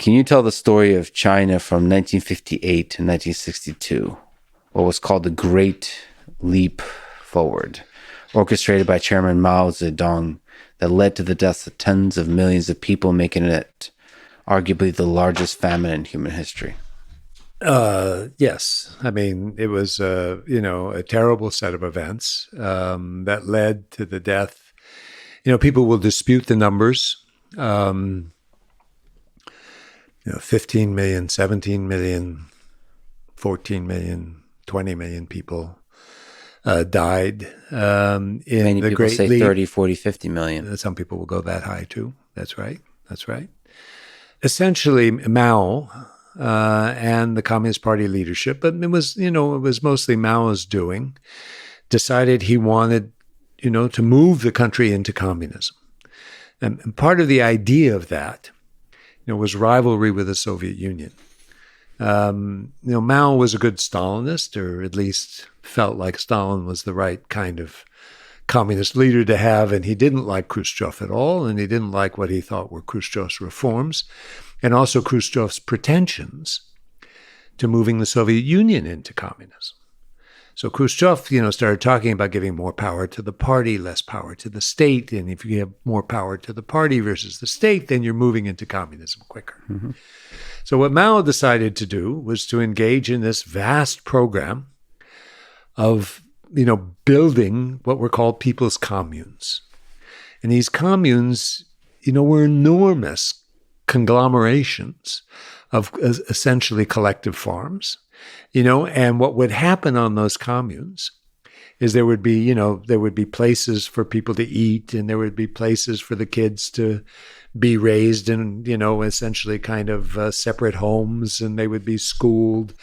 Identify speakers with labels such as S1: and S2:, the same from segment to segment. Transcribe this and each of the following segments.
S1: Can you tell the story of China from 1958 to 1962, what was called the Great Leap Forward, orchestrated by Chairman Mao Zedong, that led to the deaths of tens of millions of people, making it arguably the largest famine in human history?
S2: Yes. I mean, it was, a terrible set of events that led to the death. People will dispute the numbers. 15 million, 17 million, 14 million, 20 million people died in
S1: Many
S2: the
S1: people
S2: Great
S1: say
S2: Leap.
S1: 30, 40, 50 million.
S2: Some people will go that high too. That's right. Essentially, Mao and the Communist Party leadership, but it was mostly Mao's doing, decided he wanted, to move the country into communism. And part of the idea of that, was rivalry with the Soviet Union. Mao was a good Stalinist, or at least felt like Stalin was the right kind of communist leader to have, and he didn't like Khrushchev at all, and he didn't like what he thought were Khrushchev's reforms, and also Khrushchev's pretensions to moving the Soviet Union into communism. So Khrushchev, started talking about giving more power to the party, less power to the state. And if you have more power to the party versus the state, then you're moving into communism quicker. Mm-hmm. So what Mao decided to do was to engage in this vast program of, building what were called people's communes. And these communes, were enormous conglomerations of essentially collective farms. And what would happen on those communes is there would be places for people to eat, and there would be places for the kids to be raised in, essentially kind of separate homes, and they would be schooled.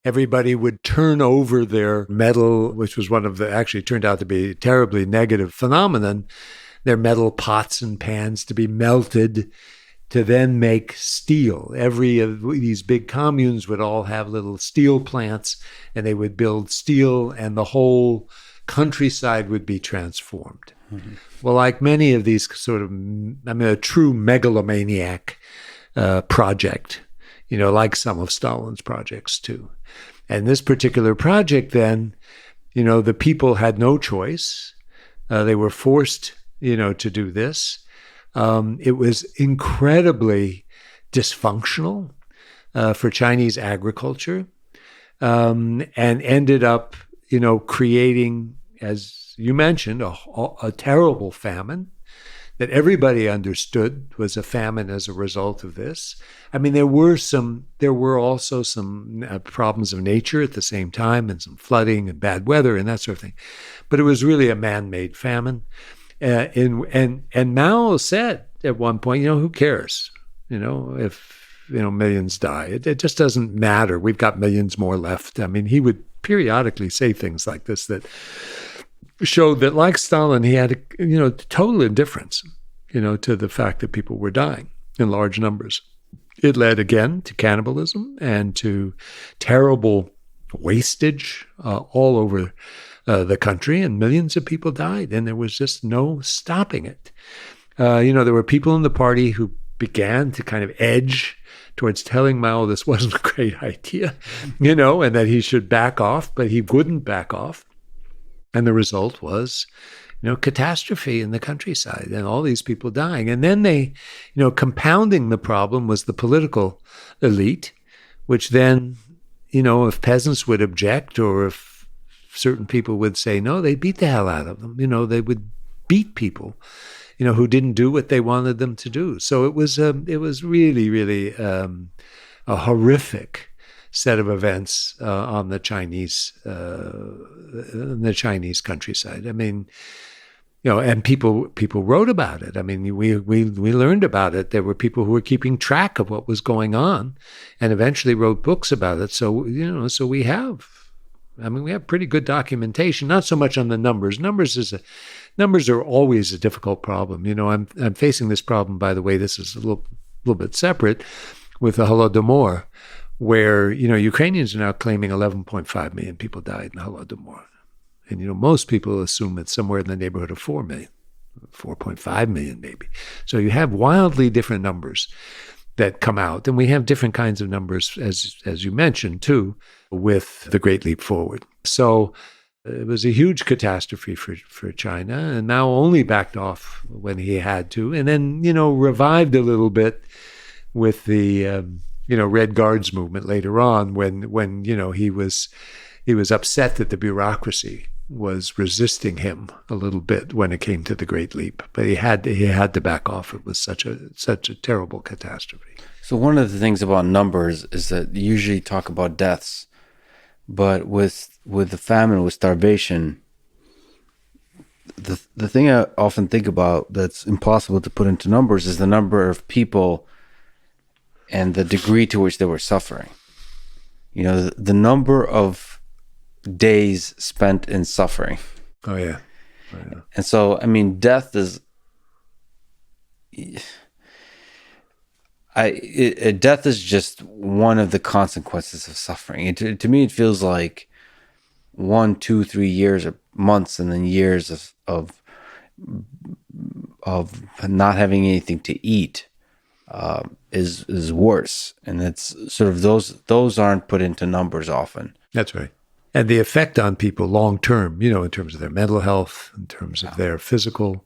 S2: Everybody would turn over their metal, which was actually turned out to be a terribly negative phenomenon, their metal pots and pans to be melted to then make steel. Every of these big communes would all have little steel plants, and they would build steel, and the whole countryside would be transformed. Mm-hmm. Well, like many of these a true megalomaniac project, like some of Stalin's projects too. And this particular project then, the people had no choice. They were forced, to do this. It was incredibly dysfunctional for Chinese agriculture, and ended up, creating, as you mentioned, a terrible famine that everybody understood was a famine as a result of this. I mean, there were also some problems of nature at the same time, and some flooding and bad weather and that sort of thing. But it was really a man-made famine. And Mao said at one point, who cares? If millions die, it just doesn't matter. We've got millions more left. I mean, he would periodically say things like this that showed that, like Stalin, he had total indifference, to the fact that people were dying in large numbers. It led again to cannibalism and to terrible wastage all over the country, and millions of people died, and there was just no stopping it. There were people in the party who began to kind of edge towards telling Mao this wasn't a great idea, and that he should back off, but he wouldn't back off. And the result was, catastrophe in the countryside and all these people dying. And then they, compounding the problem was the political elite, which then, if peasants would object, or if certain people would say no, they beat the hell out of them. They would beat people, who didn't do what they wanted them to do. So it was really, really a horrific set of events on the Chinese countryside. I mean, and people wrote about it. I mean, we learned about it. There were people who were keeping track of what was going on, and eventually wrote books about it. So so we have pretty good documentation. Not so much on the numbers. Numbers are always a difficult problem. I'm facing this problem, by the way. This is a little bit separate with the Holodomor, where, Ukrainians are now claiming 11.5 million people died in the Holodomor. And, most people assume it's somewhere in the neighborhood of 4 million, 4.5 million maybe. So you have wildly different numbers. that come out. And we have different kinds of numbers, as you mentioned, too, with the Great Leap Forward. So it was a huge catastrophe for China, and Mao only backed off when he had to, and then, revived a little bit with the, Red Guards movement later on when he was upset that the bureaucracy was resisting him a little bit when it came to the Great Leap, but he had to back off. It was such a terrible catastrophe.
S1: So one of the things about numbers is that you usually talk about deaths, but with the famine, with starvation, the thing I often think about that's impossible to put into numbers is the number of people and the degree to which they were suffering. The number of days spent in suffering.
S2: Oh yeah.
S1: And so, death is death is just one of the consequences of suffering. To me, it feels like 1, 2, 3 years or months, and then years of not having anything to eat is worse. And it's sort of those aren't put into numbers often.
S2: That's right. And the effect on people long term, in terms of their mental health, in terms of their physical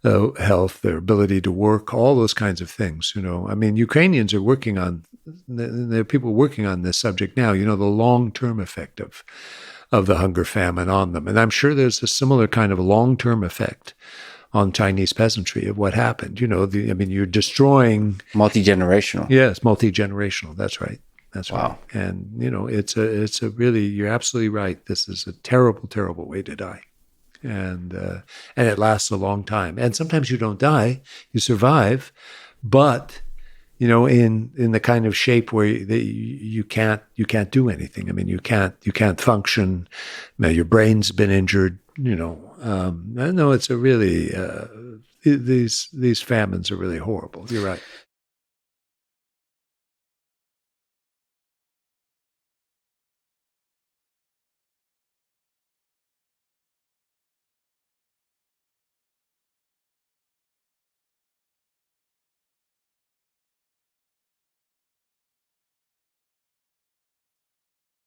S2: health, their ability to work, all those kinds of things. Ukrainians are working on, there are people working on this subject now, the long-term effect of the hunger famine on them. And I'm sure there's a similar kind of long-term effect on Chinese peasantry of what happened. You're destroying...
S1: Multi-generational.
S2: Yes, multi-generational. That's right. That's
S1: wow.
S2: Right. And, it's a really, you're absolutely right. This is a terrible, terrible way to die. And it lasts a long time. And sometimes you don't die, you survive, but, in the kind of shape where you can't do anything. You can't function. Your brain's been injured, No, it's a really, these famines are really horrible. You're right.